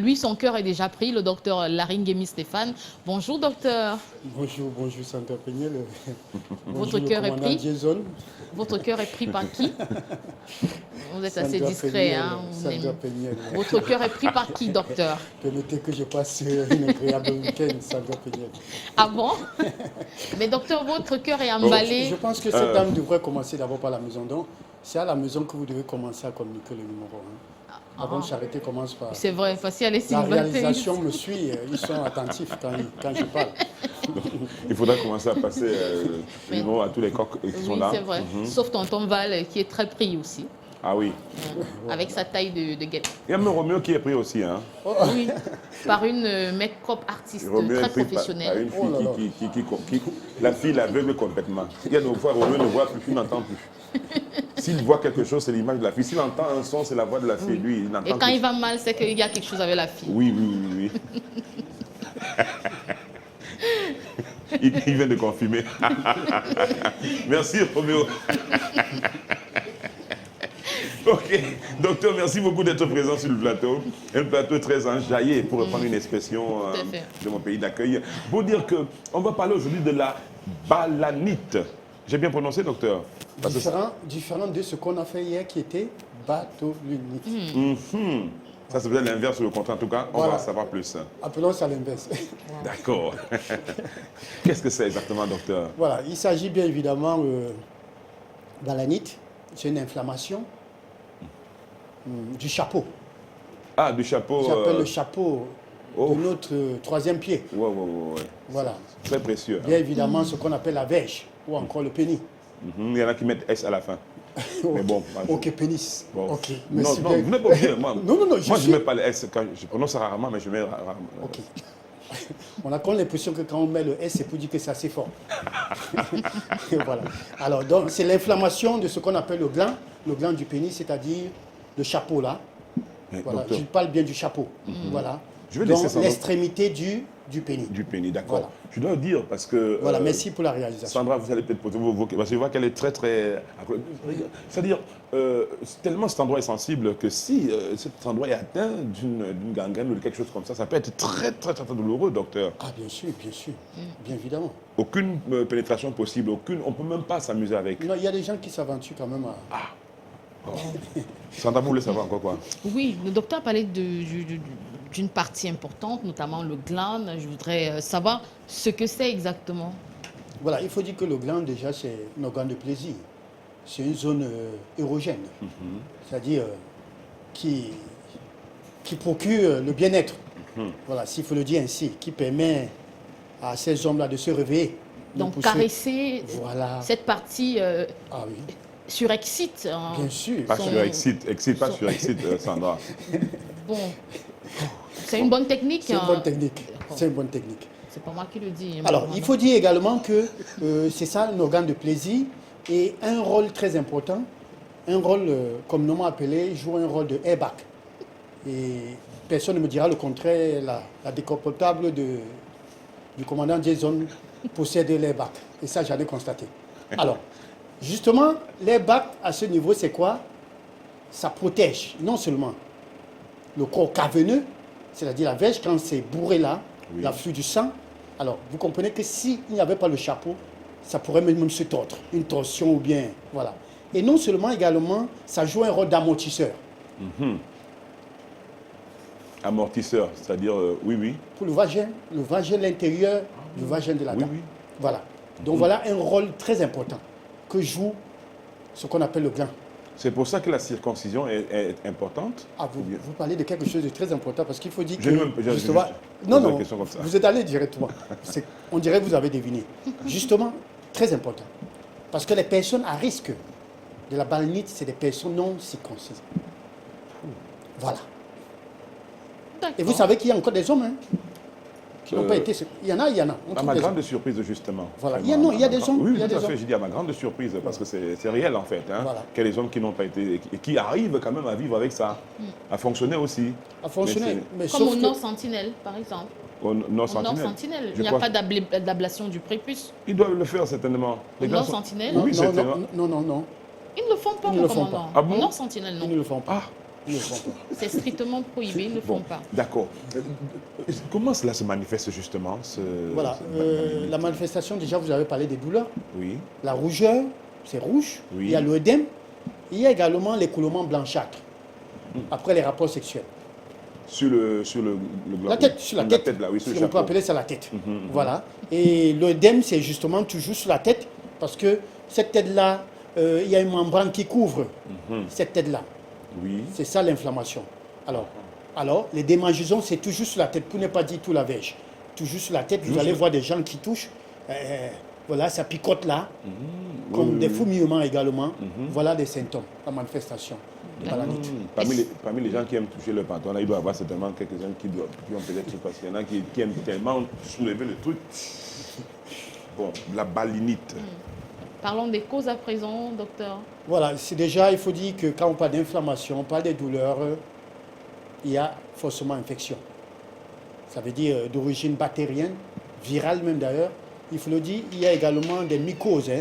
lui, son cœur est déjà pris, le docteur Laringemi Stéphane. Bonjour, docteur. Bonjour Sandra Peignel. Votre cœur est pris. Jason. Votre cœur est pris par qui? Vous êtes assez discret, hein? Sandra Peignel. Votre cœur est pris par qui, docteur? Permettez que je passe une agréable week-end, Sandra Peignel. Ah bon? Mais docteur, votre cœur est emballé. Je pense que cette dame devrait commencer d'abord par la maison. Donc, c'est à la maison que vous devez commencer à communiquer le numéro. Avant de s'arrêter, commence par... C'est vrai, facile à laisser. La réalisation me suit, ils sont attentifs quand je parle. Il faudra commencer à passer le numéro à tous les coqs qui sont là. Oui, c'est vrai. Sauf tonton Val qui est très pris aussi. Ah oui. Avec sa taille de guêpe. Il y a même Roméo qui est pris aussi. Hein. Oui, par une make-up artiste Roméo très est pris professionnelle. par une fille qui la fille l'aveugle complètement. Il y a des fois, Roméo ne voit plus, il n'entend plus. S'il voit quelque chose, c'est l'image de la fille. S'il entend un son, c'est la voix de la fille. Lui, il n'entend Et quand il va mal, c'est qu'il y a quelque chose avec la fille. Oui. Il vient de confirmer. Merci, Roméo. Ok, docteur, merci beaucoup d'être présent sur le plateau. Un plateau très enjaillé, pour reprendre une expression de mon pays d'accueil. Pour dire qu'on va parler aujourd'hui de la balanite. J'ai bien prononcé, docteur? Différent de ce qu'on a fait hier qui était batolunite. Ça, c'est peut-être l'inverse le contraire. En tout cas, on va en savoir plus. Appelons ça l'inverse. D'accord. Qu'est-ce que c'est exactement, docteur? Voilà, il s'agit bien évidemment balanite. C'est une inflammation du chapeau. Ah, du chapeau. J'appelle le chapeau de notre troisième pied. Ouais. Voilà. Très précieux. Bien évidemment, ce qu'on appelle la verge ou encore le pénis. Il y en a qui mettent S à la fin. Mais bon. Ok, pénis. Bon. Ok. Non, vous n'êtes pas obligé. Moi, non, moi je ne mets pas le S. Je prononce ça rarement, mais je mets rarement. Ok. On a quand même l'impression que quand on met le S, c'est pour dire que c'est assez fort. Voilà. Alors, donc, c'est l'inflammation de ce qu'on appelle le gland du pénis, c'est-à-dire le chapeau là. Voilà. Je parle bien du chapeau. Voilà. Je vais laisser l'extrémité du pénis. Du pénis, d'accord. Voilà. Je dois dire parce que... Voilà, merci pour la réalisation. Sandra, vous allez peut-être poser vos questions, parce que je vois qu'elle est très... C'est-à-dire, tellement cet endroit est sensible que si cet endroit est atteint d'une gangrène ou de quelque chose comme ça peut être très douloureux, docteur. Ah, bien sûr, bien évidemment. Aucune pénétration possible, aucune... On ne peut même pas s'amuser avec. Non, il y a des gens qui s'aventurent quand même à... Ah. Sandra, vous voulez savoir encore quoi? Oui, le docteur parlait d'une partie importante, notamment le glande. Je voudrais savoir ce que c'est exactement. Voilà, il faut dire que le glande, déjà, c'est un organe de plaisir. C'est une zone érogène, c'est-à-dire qui procure le bien-être. Voilà, s'il faut le dire ainsi, qui permet à ces hommes-là de se réveiller. Donc, caresser cette partie surexcite. Hein. Bien sûr. Pas surexcite, pas surexcite, Sandra. Bon, c'est une bonne technique. C'est une bonne technique. C'est une bonne technique. C'est pas moi qui le dis. Alors, il faut dire également que c'est ça, un organe de plaisir et un rôle très important, un rôle communément appelé, joue un rôle de airbag. Et personne ne me dira le contraire, la décapotable du commandant Jason possède l'airbag. Et ça, j'en ai constaté. Alors, justement, l'airbag à ce niveau, c'est quoi? Ça protège non seulement le corps caverneux, c'est-à-dire la verge, quand c'est bourré là, l'afflux du sang. Alors, vous comprenez que s'il n'y avait pas le chapeau, ça pourrait même se tordre, une torsion ou bien, voilà. Et non seulement, également, ça joue un rôle d'amortisseur. Amortisseur, c'est-à-dire, oui. Pour le vagin, l'intérieur du vagin de la dame. Oui. Voilà. Donc voilà un rôle très important que joue ce qu'on appelle le gland. C'est pour ça que la circoncision est importante. Ah, vous parlez de quelque chose de très important parce qu'il faut dire que... Justement, non, vous êtes allé directement. On dirait que vous avez deviné. Justement, très important. Parce que les personnes à risque de la balanite, c'est des personnes non circoncises. Voilà. Et vous savez qu'il y a encore des hommes qui n'ont pas été... Il y en a. À ma grande surprise, justement. Voilà. Il y a des hommes. Oui, tout à fait. J'ai dit à ma grande surprise, parce que c'est réel, en fait. Voilà. Qu'il y a des hommes qui n'ont pas été... et qui arrivent quand même à vivre avec ça, à fonctionner aussi. À fonctionner. Mais comme au Nord Sentinelle, par exemple. Au Nord Sentinelle. Il n'y a pas d'ablation du prépuce. Ils doivent le faire, certainement. Au Nord Sentinelle? Non. Ils ne le font pas, mon commandant. Ah bon? Ils ne le font pas. Ah. Ils ne le font pas. C'est strictement prohibé, ils ne le font pas. D'accord. Comment cela se manifeste justement Voilà. La manifestation, déjà, vous avez parlé des douleurs. Oui. La rougeur, c'est rouge. Oui. Il y a l'œdème. Il y a également l'écoulement blanchâtre après les rapports sexuels. Sur le La tête, sur la tête. là, oui, sur le Si on peut chapeau. appeler ça la tête. Voilà. Et l'œdème, c'est justement toujours sur la tête parce que cette tête-là, il y a une membrane qui couvre cette tête-là. Oui. C'est ça l'inflammation. Alors, les démangeaisons, c'est toujours sur la tête, pour ne pas dire tout la verge. Toujours sur la tête, vous allez voir des gens qui touchent. Voilà, ça picote là, comme des fourmillements également. Voilà des symptômes, la manifestation de balanite. Parmi les gens qui aiment toucher le pantalon, là, il doit y avoir certainement quelques-uns qui ont peut-être, parce qu'il y en a qui aiment tellement soulever le truc. Bon, la balinite. Parlons des causes à présent, docteur. Voilà, c'est déjà, il faut dire que quand on parle d'inflammation, on parle des douleurs, il y a forcément infection. Ça veut dire d'origine bactérienne, virale même d'ailleurs. Il faut le dire, il y a également des mycoses.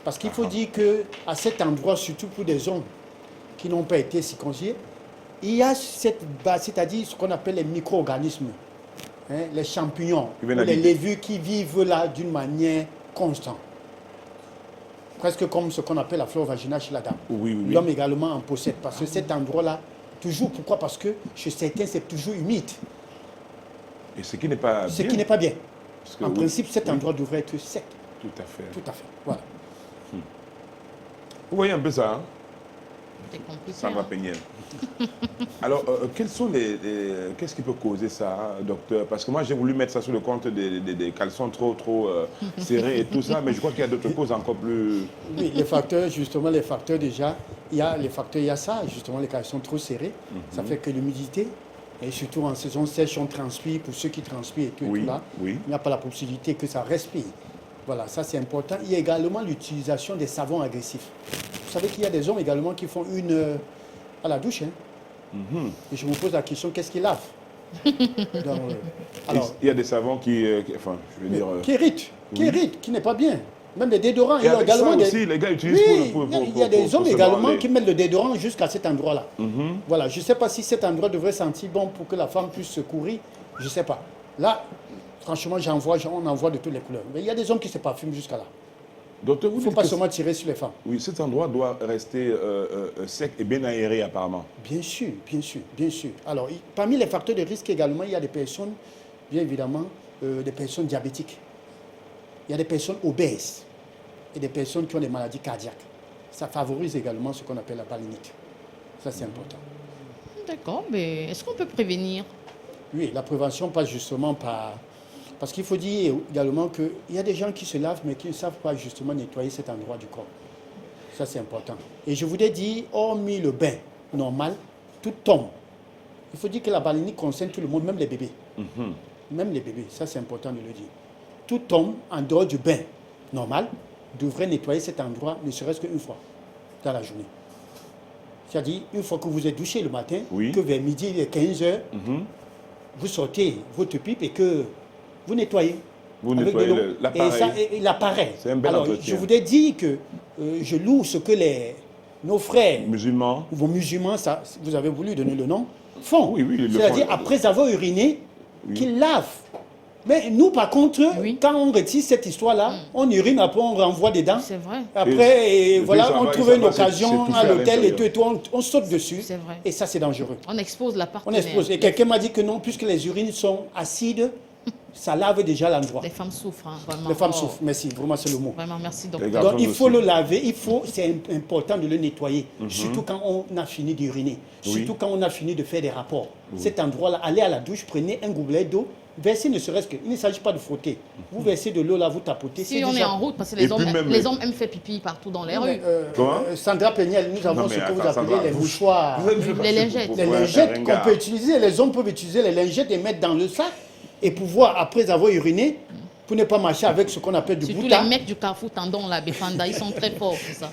Parce qu'il faut dire qu'à cet endroit, surtout pour des hommes qui n'ont pas été circoncisés, il y a c'est-à-dire ce qu'on appelle les micro-organismes, les champignons, les lévures qui vivent là d'une manière constante. Presque comme ce qu'on appelle la flore vaginale chez la dame. Oui. L'homme également en possède. Parce que cet endroit-là, toujours, pourquoi? Parce que chez certains, c'est toujours humide. Et ce qui n'est pas bien. Ce qui n'est pas bien. Que, en principe, cet endroit devrait être sec. Tout à fait. Tout à fait. Voilà. Vous voyez un peu ça, hein? C'est compliqué. Ça va peigner. Alors, qu'est-ce qui peut causer ça, docteur? Parce que moi, j'ai voulu mettre ça sur le compte des caleçons trop serrés et tout ça, mais je crois qu'il y a d'autres causes encore plus... Oui, les facteurs, justement, déjà, il y a ça, justement, les caleçons trop serrés. Ça fait que l'humidité, et surtout en saison sèche, on transpire, pour ceux qui transpirent et tout là, il n'y a pas la possibilité que ça respire. Voilà, ça c'est important. Il y a également l'utilisation des savons agressifs. Vous savez qu'il y a des hommes également qui font une à la douche. Et je vous pose la question, qu'est-ce qu'ils lavent? Alors, il y a des savons qui irritent, qui n'est pas bien. Même les déodorants. Et avec ça aussi, les gars utilisent il y a des hommes également qui mettent le déodorant jusqu'à cet endroit-là. Voilà, je ne sais pas si cet endroit devrait sentir bon pour que la femme puisse se courir. Je ne sais pas. Là, franchement, on en voit de toutes les couleurs. Mais il y a des hommes qui se parfument jusqu'à là. Docteur, il ne faut pas seulement tirer sur les femmes. Oui, cet endroit doit rester sec et bien aéré apparemment. Bien sûr, bien sûr, bien sûr. Alors, parmi les facteurs de risque également, il y a des personnes, bien évidemment, des personnes diabétiques. Il y a des personnes obèses et des personnes qui ont des maladies cardiaques. Ça favorise également ce qu'on appelle la balinite. Ça, c'est important. D'accord, mais est-ce qu'on peut prévenir? Oui, la prévention passe justement par... Parce qu'il faut dire également qu'il y a des gens qui se lavent mais qui ne savent pas justement nettoyer cet endroit du corps. Ça, c'est important. Et je voudrais dire, hormis le bain normal, tout tombe. Il faut dire que la balinite concerne tout le monde, même les bébés. Même les bébés, ça c'est important de le dire. Tout tombe en dehors du bain normal, devrait nettoyer cet endroit ne serait-ce qu'une fois dans la journée. C'est-à-dire, une fois que vous êtes douché le matin, que vers midi, il est 15 h, vous sortez votre pipe et que vous nettoyez. Vous nettoyez l'appareil. Et l'appareil. C'est un bel entretien. Je voudrais dire que je loue ce que nos frères musulmans, vos musulmans, ça, vous avez voulu donner le nom, font. Oui, c'est-à-dire, après avoir uriné, qu'ils lavent. Mais nous, par contre, quand on retire cette histoire-là, on urine, après on renvoie dedans. C'est vrai. Après, on trouve une occasion à l'hôtel et tout, on saute dessus. C'est vrai. Et ça, c'est dangereux. On expose la partenaire. On expose. Et quelqu'un m'a dit que non, puisque les urines sont acides, ça lave déjà l'endroit. Les femmes souffrent, hein, vraiment. Les femmes souffrent, merci, vraiment c'est le mot. Vraiment, merci docteur. Donc il faut le laver, c'est important de le nettoyer, surtout quand on a fini d'uriner, surtout quand on a fini de faire des rapports. Cet endroit-là, allez à la douche, prenez un gobelet d'eau, versez ne serait-ce que, il ne s'agit pas de frotter. Vous versez de l'eau là, vous tapotez. Si on est en route, parce que les hommes aiment faire pipi partout dans les rues. Sandra Péniel, nous avons ce que vous appelez les mouchoirs. Les lingettes. Les lingettes qu'on peut utiliser, les hommes peuvent utiliser les lingettes et mettre dans le sac. Et pouvoir, après avoir uriné, pour ne pas marcher avec ce qu'on appelle du surtout bouta. Les mecs du Carrefour Tendon, là, Befanda, ils sont très forts pour ça.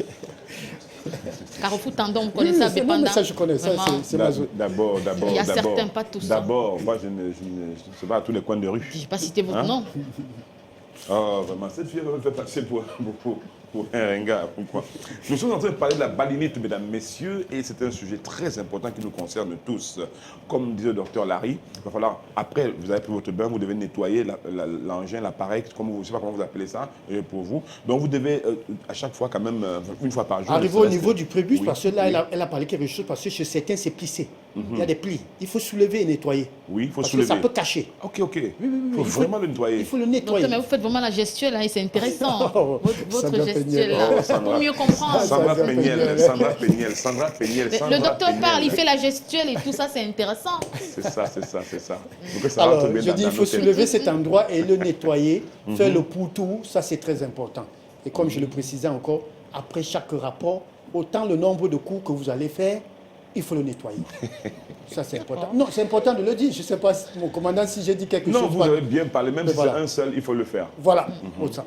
Carrefour Tendon, vous connaissez ça, Befanda? Non, mais ça, je connais. Ça, c'est d'abord. Il y a certains, pas tous. D'abord, moi, je ne sais pas à tous les coins de rue. Je n'ai pas cité votre nom. Oh, vraiment, cette fille, elle me fait passer pour Ou un ringard, pourquoi? Nous sommes en train de parler de la balinite, mesdames, messieurs, et c'est un sujet très important qui nous concerne tous. Comme disait le docteur Larry, il va falloir, après, vous avez pris votre bain, vous devez nettoyer l'engin, l'appareil, je ne sais pas comment vous appelez ça, pour vous. Donc vous devez, à chaque fois, quand même, une fois par jour. Arriver au niveau du prébus, parce que là, elle a parlé quelque chose, parce que chez certains, c'est plissé. Il y a des plis. Il faut soulever et nettoyer. Oui, il faut parce soulever. Parce que ça peut cacher. Ok, ok. Oui. Il faut vraiment le nettoyer. Il faut le nettoyer. Donc, mais vous faites vraiment la gestuelle, hein, et c'est intéressant. Votre gestuelle, Oh, là, pour mieux comprendre. Sandra Péniel. Le docteur parle, il fait la gestuelle et tout ça, c'est intéressant. C'est ça. Donc, ça Alors, rentre bien je dis, il faut tête. soulever cet endroit et le nettoyer, faire le poutou, ça c'est très important. Et comme je le précisais encore, après chaque rapport, autant le nombre de coups que vous allez faire, il faut le nettoyer. Ça, c'est important. Non, c'est important de le dire. Je ne sais pas, mon commandant, si j'ai dit quelque chose. Non, vous avez bien parlé. Même si c'est un seul, il faut le faire. Voilà,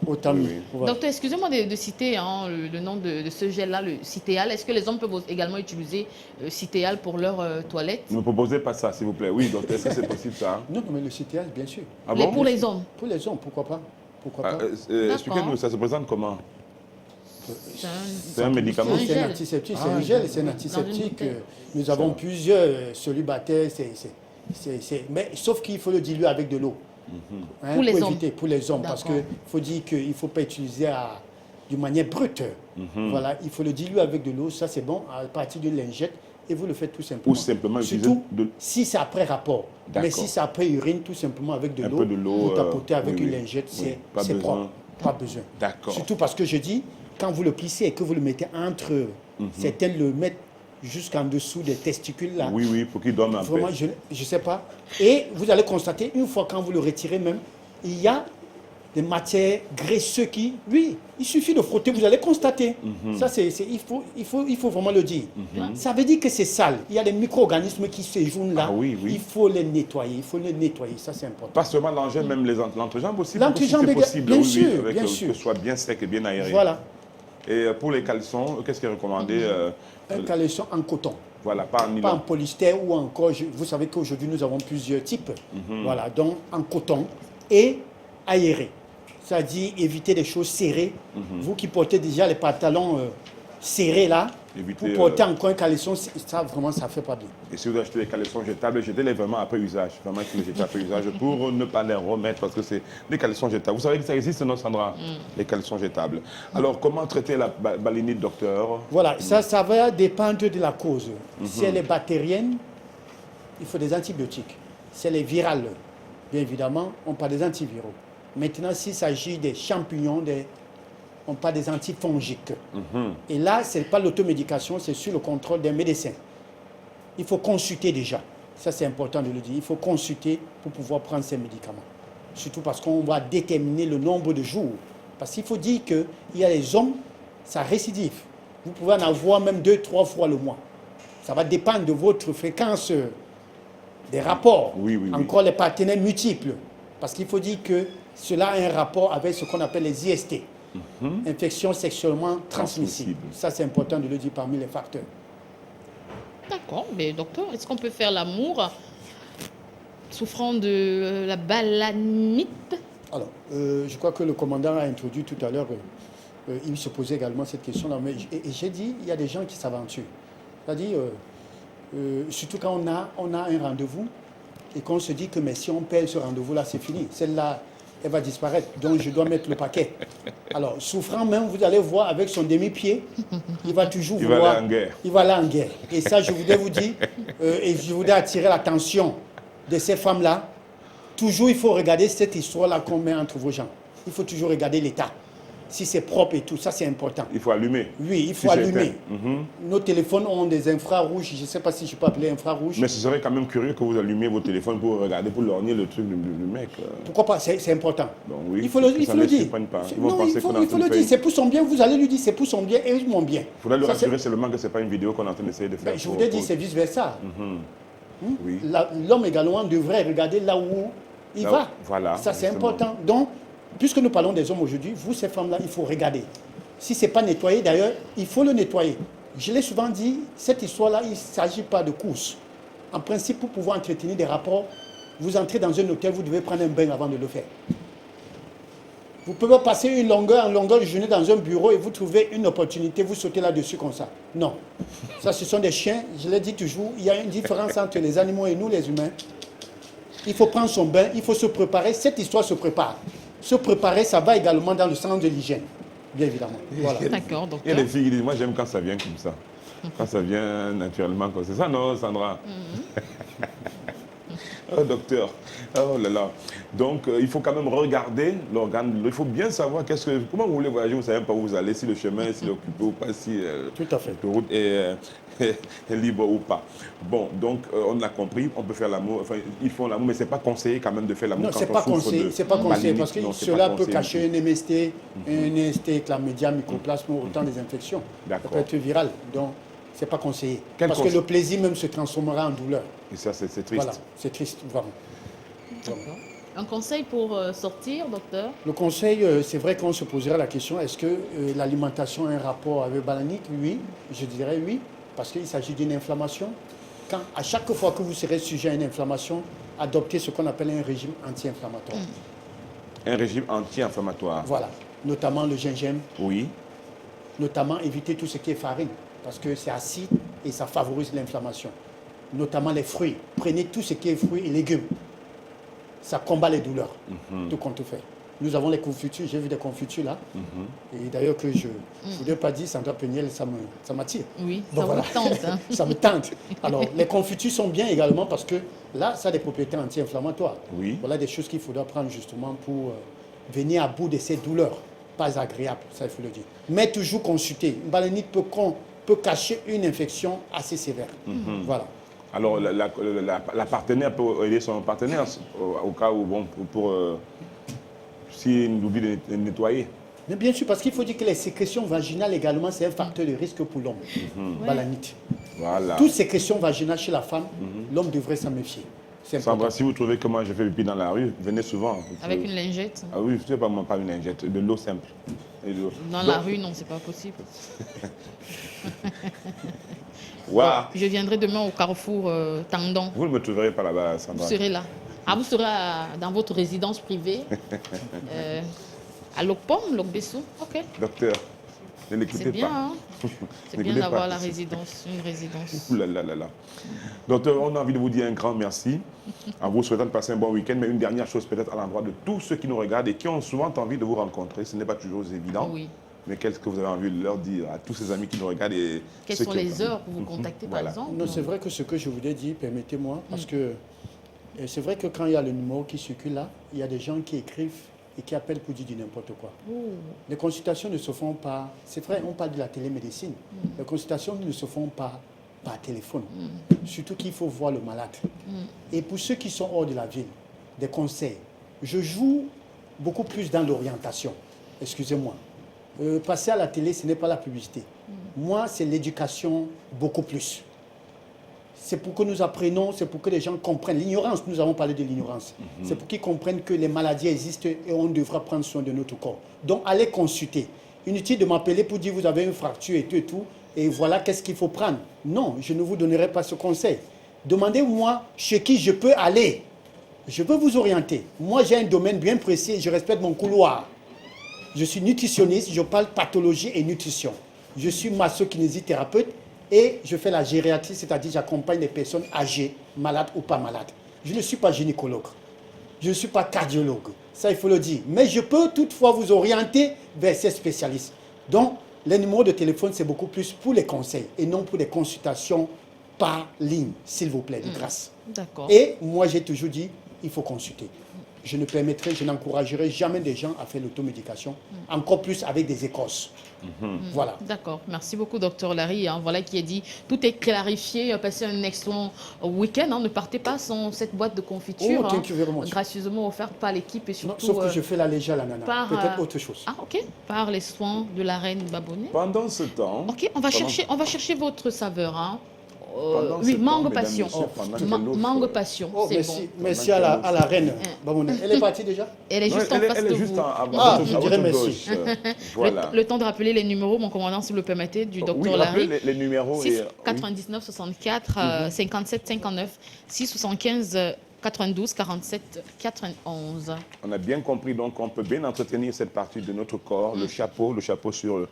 autant mieux. Voilà. Docteur, excusez-moi de citer le nom de ce gel-là, le Citéal. Est-ce que les hommes peuvent également utiliser Citéal pour leur toilette? Ne me proposez pas ça, s'il vous plaît. Oui, docteur, est-ce que c'est possible, ça? Non, mais le CTH, bien sûr. Ah bon? Pour les hommes? Pour les hommes, pourquoi pas? Expliquez-nous, ça se présente comment? C'est un médicament. C'est un antiseptique, c'est un gel, c'est un antiseptique. Nous avons plusieurs célibataires, mais sauf qu'il faut le diluer avec de l'eau. Pour les hommes. Pour les hommes, parce qu'il faut dire qu'il ne faut pas utiliser d'une manière brute. Voilà, il faut le diluer avec de l'eau, ça c'est bon, à partir d'une lingette, et vous le faites tout simplement. Ou simplement surtout si c'est après rapport. Mais si c'est après urine, tout simplement avec de l'eau, vous tapotez avec une lingette, c'est propre. Pas besoin. D'accord. Surtout parce que je dis, quand vous le plissez et que vous le mettez entre, certains le mettent jusqu'en dessous des testicules là. Oui, pour qu'il dorme un peu. Vraiment, je ne sais pas. Et vous allez constater, une fois quand vous le retirez même, il y a des matières graisseuses qui, oui, il suffit de frotter, vous allez constater. Ça, il faut vraiment le dire. Ça veut dire que c'est sale. Il y a des micro-organismes qui séjournent là. Il faut les nettoyer. Ça, c'est important. Pas seulement l'engin, même l'entrejambe aussi. L'entrejambe, bien sûr. Que ce soit bien sec et bien aéré. Voilà. Et pour les caleçons, qu'est-ce qui est recommandé? Un caleçon en coton. Voilà, pas en nylon. Pas en polyester ou encore, vous savez qu'aujourd'hui nous avons plusieurs types. Voilà, donc en coton et aéré. C'est-à-dire éviter des choses serrées. Vous qui portez déjà les pantalons serrés là, vous portez encore un caleçon, ça vraiment ça fait pas bien. Et si vous achetez des caleçons jetables, jetez-les vraiment après usage. Vraiment qu'il les jetez après usage pour ne pas les remettre parce que c'est des caleçons jetables. Vous savez que ça existe, non Sandra? Les caleçons jetables. Alors comment traiter la balinite, docteur? Voilà, ça va dépendre de la cause. Si elle est bactérienne, il faut des antibiotiques. Si elle est virale, bien évidemment, on parle des antiviraux. Maintenant, s'il s'agit des champignons, on parle des antifongiques. Et là, ce n'est pas l'automédication, c'est sur le contrôle des médecins. Il faut consulter déjà. Ça, c'est important de le dire. Il faut consulter pour pouvoir prendre ces médicaments. Surtout parce qu'on va déterminer le nombre de jours. Parce qu'il faut dire qu'il y a les hommes, ça récidive. Vous pouvez en avoir même 2-3 fois le mois. Ça va dépendre de votre fréquence des rapports. Encore les partenaires multiples. Parce qu'il faut dire que cela a un rapport avec ce qu'on appelle les IST. Infections sexuellement transmissibles. Ça, c'est important de le dire parmi les facteurs. D'accord, mais docteur, est-ce qu'on peut faire l'amour souffrant de la balanite? Alors, je crois que le commandant a introduit tout à l'heure, il se posait également cette question-là. Mais j'ai dit, il y a des gens qui s'aventurent. C'est-à-dire, surtout quand on a un rendez-vous et qu'on se dit que mais si on perd ce rendez-vous-là, c'est fini. Celle-là, elle va disparaître. Donc, je dois mettre le paquet. Alors, souffrant même, vous allez voir avec son demi-pied, il va toujours vouloir... Il va aller en guerre. Il va aller en guerre. Et ça, je voudrais vous dire, et je voudrais attirer l'attention de ces femmes-là. Toujours, il faut regarder cette histoire-là qu'on met entre vos jambes. Il faut toujours regarder l'état. Si c'est propre et tout, ça c'est important. Il faut allumer. Oui, il faut allumer. Nos téléphones ont des infrarouges, je ne sais pas si je peux appeler infrarouge. Mais ce serait quand même curieux que vous allumiez vos téléphones pour regarder, pour lorgner le truc du mec. Pourquoi pas, c'est important. Donc, oui, il faut le dire. Non, il faut le dire, c'est pour son bien, vous allez lui dire c'est pour son bien et mon bien. Il faudrait lui rassurer seulement que ce n'est pas une vidéo qu'on est en train d'essayer de faire. Je voudrais dire c'est vice-versa. Oui. L'homme également devrait regarder là où il va. Voilà. Ça c'est important. Donc, puisque nous parlons des hommes aujourd'hui, vous, ces femmes-là, il faut regarder. Si ce n'est pas nettoyé, d'ailleurs, il faut le nettoyer. Je l'ai souvent dit, cette histoire-là, il ne s'agit pas de course. En principe, pour pouvoir entretenir des rapports, vous entrez dans un hôtel, vous devez prendre un bain avant de le faire. Vous pouvez passer une longueur de journée dans un bureau et vous trouvez une opportunité, vous sautez là-dessus comme ça. Non. Ça, ce sont des chiens. Je l'ai dit toujours, il y a une différence entre les animaux et nous, les humains. Il faut prendre son bain, il faut se préparer. Cette histoire se prépare. Se préparer, ça va également dans le sens de l'hygiène, bien évidemment. Voilà. D'accord, donc. Il y a des filles qui disent, moi j'aime quand ça vient comme ça. Quand ça vient naturellement comme ça. C'est ça, non, Sandra? Oh, docteur, oh là là. Donc, il faut quand même regarder l'organe. Il faut bien savoir comment vous voulez voyager, vous ne savez pas où vous allez, si le chemin est occupé ou pas, si Tout à fait. la route est libre ou pas. Bon, donc, on a compris, on peut faire l'amour, enfin, ils font l'amour, mais ce n'est pas conseillé quand même de faire l'amour Non, quand c'est on pas souffre conseillé, de c'est pas conseillé parce que balénite. Non, c'est cela pas peut conseillé. cacher un MST, un ST, chlamydia, mycoplasme, autant des infections. Ça D'accord. peut être viral, donc c'est pas conseillé. Quel Parce que le plaisir même se transformera en douleur. Et ça, c'est triste. Voilà, c'est triste, vraiment. D'accord. Un conseil pour sortir, docteur? Le conseil, c'est vrai qu'on se posera la question, est-ce que l'alimentation a un rapport avec balanite? Oui, je dirais oui, parce qu'il s'agit d'une inflammation. À chaque fois que vous serez sujet à une inflammation, adoptez ce qu'on appelle un régime anti-inflammatoire. Un régime anti-inflammatoire. Voilà, notamment le gingembre, Oui. notamment éviter tout ce qui est farine, parce que c'est acide et ça favorise l'inflammation. Notamment les fruits. Prenez tout ce qui est fruits et légumes. Ça combat les douleurs, tout compte fait. Nous avons les confitures, j'ai vu des confitures là. Et d'ailleurs que je ne voudrais pas dire, Sandra Peniel, ça m'attire. Oui, Bon, ça voilà. vous tente. Hein. Ça me tente. Alors, les confitures sont bien également parce que là, ça a des propriétés anti-inflammatoires. Oui. Voilà des choses qu'il faudra prendre justement pour venir à bout de ces douleurs. Pas agréables, ça il faut le dire. Mais toujours consulter. Une balénite peut cacher une infection assez sévère. Voilà. Alors, la partenaire peut aider son partenaire au cas où, bon, s'il oublie de nettoyer. Mais bien sûr, parce qu'il faut dire que les sécrétions vaginales également, c'est un facteur de risque pour l'homme. Balanite. Voilà. Toutes sécrétions vaginales chez la femme, l'homme devrait s'en méfier. C'est important. Sandra, si vous trouvez que moi je fais pipi dans la rue, venez souvent. Avec une lingette? Ah oui, je ne sais pas une lingette, de l'eau simple. Dans la rue, non, c'est pas possible. Waouh. Je viendrai demain au carrefour Tandon. Vous ne me trouverez pas là-bas, Sandra. Vous serez là. Ah, vous serez dans votre résidence privée à Lokpom, Lokbessou. Ok. Docteur, ne l'écoutez C'est bien, pas. hein? C'est bien N'écoutez d'avoir pas. la résidence, une résidence. Ouh là là là là. Docteur, on a envie de vous dire un grand merci. En vous souhaitant de passer un bon week-end, mais une dernière chose peut-être à l'endroit de tous ceux qui nous regardent et qui ont souvent envie de vous rencontrer. Ce n'est pas toujours évident. Oui. Mais qu'est-ce que vous avez envie de leur dire à tous ces amis qui nous regardent et Quelles ceux sont qui les ont- heures pour vous contacter, Voilà. par exemple? Non, c'est vrai que ce que je voulais dire, permettez-moi, parce que c'est vrai que quand il y a le numéro qui circule là, il y a des gens qui écrivent et qui appellent pour dire du n'importe quoi. Oh. Les consultations ne se font pas, c'est vrai, on parle de la télémédecine, les consultations ne se font pas par téléphone, surtout qu'il faut voir le malade. Et pour ceux qui sont hors de la ville, des conseils, je joue beaucoup plus dans l'orientation, excusez-moi. Passer à la télé, ce n'est pas la publicité. Moi, c'est l'éducation beaucoup plus. C'est pour que nous apprenons, c'est pour que les gens comprennent. L'ignorance, nous avons parlé de l'ignorance. C'est pour qu'ils comprennent que les maladies existent et on devra prendre soin de notre corps. Donc, allez consulter. Inutile de m'appeler pour dire vous avez une fracture et tout, et voilà qu'est-ce qu'il faut prendre. Non, je ne vous donnerai pas ce conseil. Demandez-moi chez qui je peux aller. Je peux vous orienter. Moi, j'ai un domaine bien précis et je respecte mon couloir. Je suis nutritionniste, je parle pathologie et nutrition. Je suis masso-kinésithérapeute et je fais la gériatrie, c'est-à-dire j'accompagne les personnes âgées, malades ou pas malades. Je ne suis pas gynécologue, je ne suis pas cardiologue, ça il faut le dire. Mais je peux toutefois vous orienter vers ces spécialistes. Donc, les numéros de téléphone, c'est beaucoup plus pour les conseils et non pour les consultations par ligne, s'il vous plaît, de grâce. D'accord. Et moi, j'ai toujours dit, il faut consulter. Je ne permettrai, je n'encouragerai jamais des gens à faire l'automédication, encore plus avec des écorces. Voilà. D'accord. Merci beaucoup, docteur Larry. Hein, voilà qui est dit. Tout est clarifié. Passez un excellent week-end. Hein. Ne partez pas sans cette boîte de confiture. Oh, thank you very much. Gracieusement offerte par l'équipe et Non, surtout... sauf que je fais la légère, la nana. par, Peut-être autre chose. Ah, ok. Par les soins de la reine Babonnet. Pendant ce temps... Ok, on va chercher votre saveur. Hein. Pendant Oui, ce temps, mangue mesdames, passion. messieurs, pendant que l'autre- Mangue passion, Oh, c'est merci, bon. merci à la reine. Babonnet. Elle est partie déjà? Elle est Non, juste en face elle de est juste vous. à je votre dirais gauche. merci. Voilà. Le temps de rappeler les numéros, mon commandant, si vous le permettez, du docteur Oui, Larry. rappelez les numéros. 6 et, 99 64 57 59 6 75 92 47 91. On a bien compris, donc on peut bien entretenir cette partie de notre corps, le chapeau sur